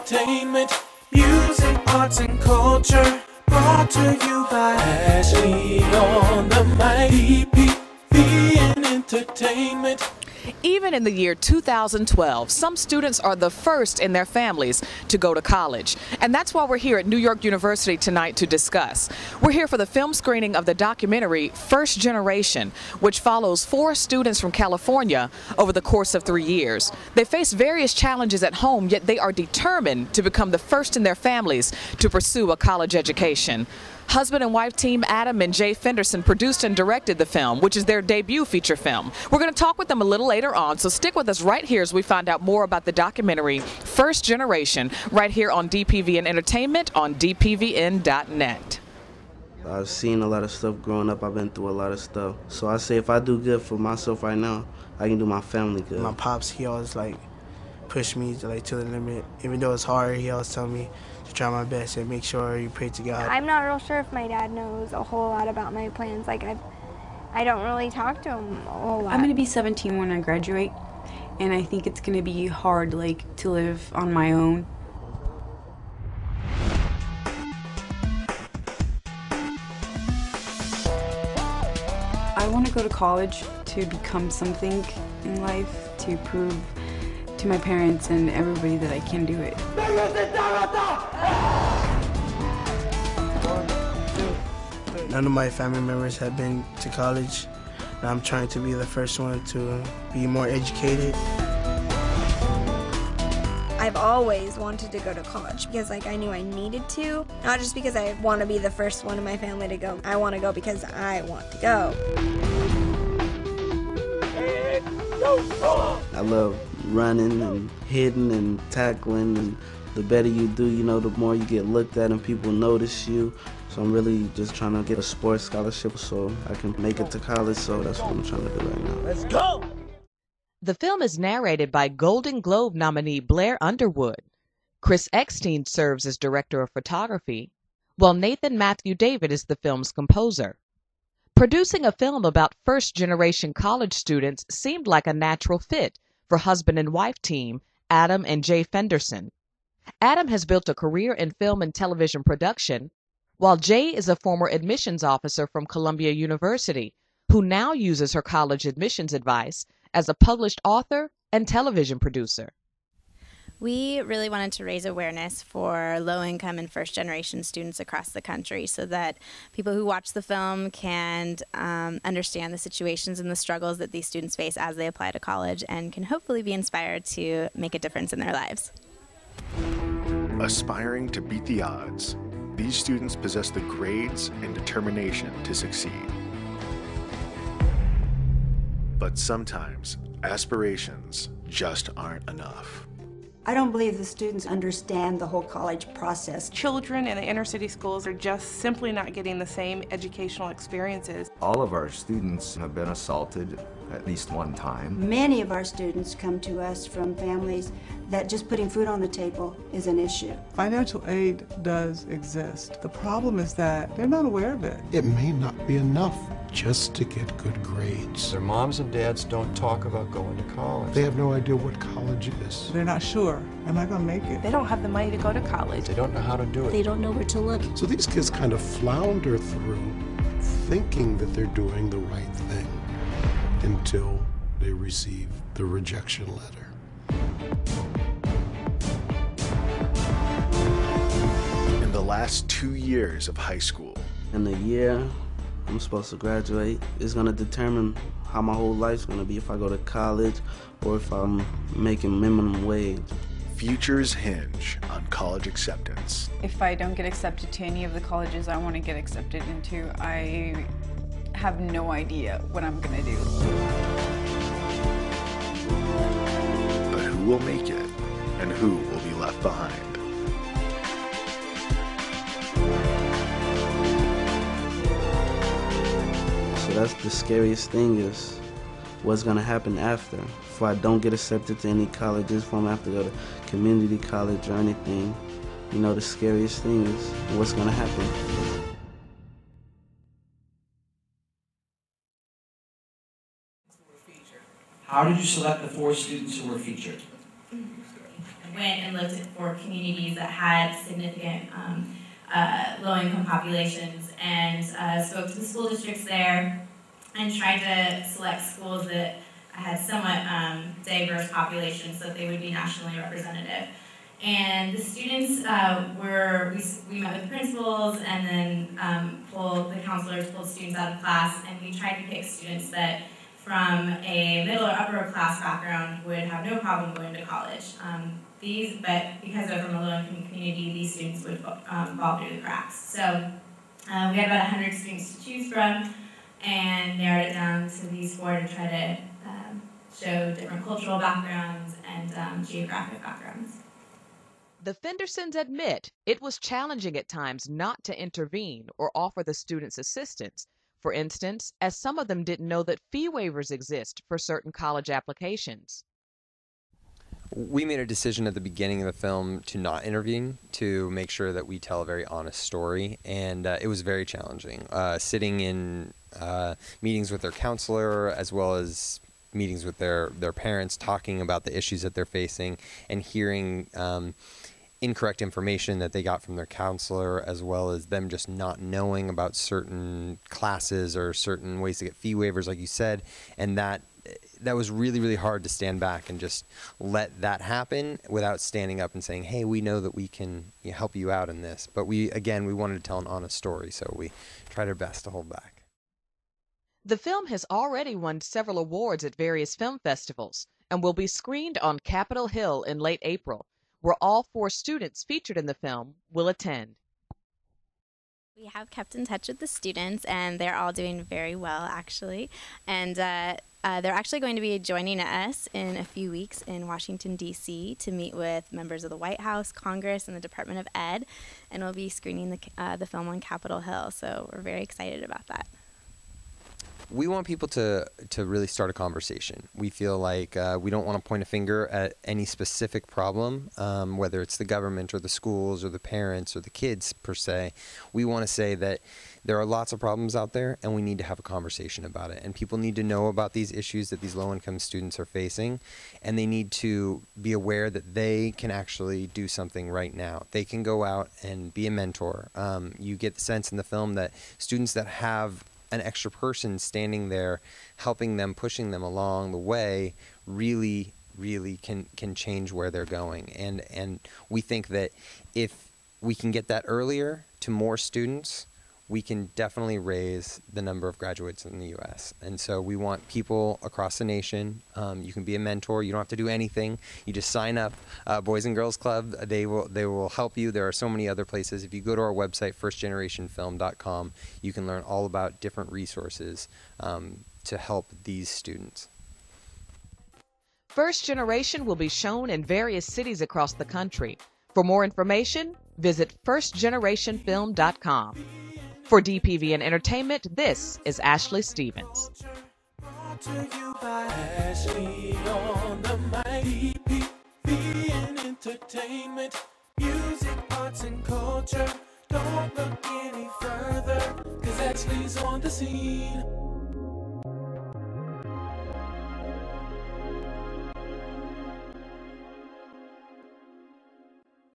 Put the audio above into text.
entertainment, music, arts, and culture. Brought to you by Ashlei on the mic. DPV and entertainment. Even in the year 2012, some students are the first in their families to go to college. And that's why we're here at New York University tonight to discuss. We're here for the film screening of the documentary First Generation, which follows 4 students from California over the course of 3 years. They face various challenges at home, yet they are determined to become the first in their families to pursue a college education. Husband and wife team Adam and Jaye Fenderson produced and directed the film, which is their debut feature film. We're going to talk with them a little later on, so stick with us right here as we find out more about the documentary First Generation right here on DPVN Entertainment on dpvn.net. I've seen a lot of stuff growing up. I've been through a lot of stuff. So I say if I do good for myself right now, I can do my family good. My pops, he always push me to the limit. Even though it's hard, he always tell me to try my best and make sure you pray to God. I'm not real sure if my dad knows a whole lot about my plans. I don't really talk to him a whole lot. I'm gonna be 17 when I graduate, and I think it's gonna be hard to live on my own. I want to go to college to become something in life, to prove to my parents and everybody that I can do it. None of my family members have been to college, and I'm trying to be the first one to be more educated. I've always wanted to go to college because I knew I needed to, not just because I want to be the first one in my family to go. I want to go because I want to go. I love running and hitting and tackling, and the better you do, the more you get looked at and people notice you. So I'm really just trying to get a sports scholarship so I can make it to college, so that's what I'm trying to do right now. Let's go! The film is narrated by Golden Globe nominee Blair Underwood. Chris Eckstein serves as director of photography, while Nathan Matthew David is the film's composer. Producing a film about first-generation college students seemed like a natural fit for husband and wife team Adam and Jaye Fenderson. Adam has built a career in film and television production, while Jaye is a former admissions officer from Columbia University who now uses her college admissions advice as a published author and television producer. We really wanted to raise awareness for low-income and first-generation students across the country so that people who watch the film can understand the situations and the struggles that these students face as they apply to college and can hopefully be inspired to make a difference in their lives. Aspiring to beat the odds, these students possess the grades and determination to succeed. But sometimes aspirations just aren't enough. I don't believe the students understand the whole college process. Children in the inner city schools are just simply not getting the same educational experiences. All of our students have been assaulted at least one time. Many of our students come to us from families that just putting food on the table is an issue. Financial aid does exist. The problem is that they're not aware of it. It may not be enough just to get good grades. Their moms and dads don't talk about going to college. They have no idea what college is. They're not sure, am I gonna make it? They don't have the money to go to college. They don't know how to do it. They don't know where to look. So these kids kind of flounder through thinking that they're doing the right thing until they receive the rejection letter. In the last 2 years of high school, In the year I'm supposed to graduate, it's going to determine how my whole life's going to be, if I go to college or if I'm making minimum wage. futures hinge on college acceptance. If I don't get accepted to any of the colleges I want to get accepted into, I have no idea what I'm going to do. But who will make it and who will be left behind? So that's the scariest thing, is what's gonna happen after. If I don't get accepted to any colleges, if I'm gonna have to go to community college or anything, you know, the scariest thing is what's gonna happen. How did you select the 4 students who were featured? went and looked for communities that had significant low-income populations and spoke to the school districts there and tried to select schools that had somewhat diverse populations so that they would be nationally representative. And the students we met with principals and then the counselors pulled students out of class, and we tried to pick students that from a middle or upper class background would have no problem going to college. But because they're from a low-income community, these students would fall through the cracks. So we had about 100 students to choose from and narrowed it down to these 4 to try to show different cultural backgrounds and geographic backgrounds. The Fendersons admit it was challenging at times not to intervene or offer the students assistance. For instance, as some of them didn't know that fee waivers exist for certain college applications. We made a decision at the beginning of the film to not intervene, to make sure that we tell a very honest story, and it was very challenging. Sitting in meetings with their counselor as well as meetings with their parents, talking about the issues that they're facing, and hearing incorrect information that they got from their counselor, as well as them just not knowing about certain classes or certain ways to get fee waivers, like you said, and that was really, really hard to stand back and just let that happen without standing up and saying, hey, we know that we can help you out in this. But we wanted to tell an honest story, so we tried our best to hold back. The film has already won several awards at various film festivals and will be screened on Capitol Hill in late April, where all 4 students featured in the film will attend. We have kept in touch with the students, and they're all doing very well, actually. And they're actually going to be joining us in a few weeks in Washington, D.C. to meet with members of the White House, Congress, and the Department of Ed, and we'll be screening the film on Capitol Hill, so we're very excited about that. We want people to really start a conversation. We feel like we don't want to point a finger at any specific problem, whether it's the government or the schools or the parents or the kids per se. We want to say that there are lots of problems out there and we need to have a conversation about it. And people need to know about these issues that these low-income students are facing, and they need to be aware that they can actually do something right now. They can go out and be a mentor. You get the sense in the film that students that have an extra person standing there helping them, pushing them along the way, really can change where they're going. And we think that if we can get that earlier to more students, we can definitely raise the number of graduates in the U.S. And so we want people across the nation. You can be a mentor. You don't have to do anything. You just sign up. Boys and Girls Club, they will help you. There are so many other places. If you go to our website, firstgenerationfilm.com, you can learn all about different resources to help these students. First Generation will be shown in various cities across the country. For more information, visit firstgenerationfilm.com. For DPV and Entertainment, this is Ashlei Stevens. Brought to you by Ashlei on the mic. DPV and Entertainment, music, arts, and culture. Don't look any further, 'cause Ashlei's on the scene.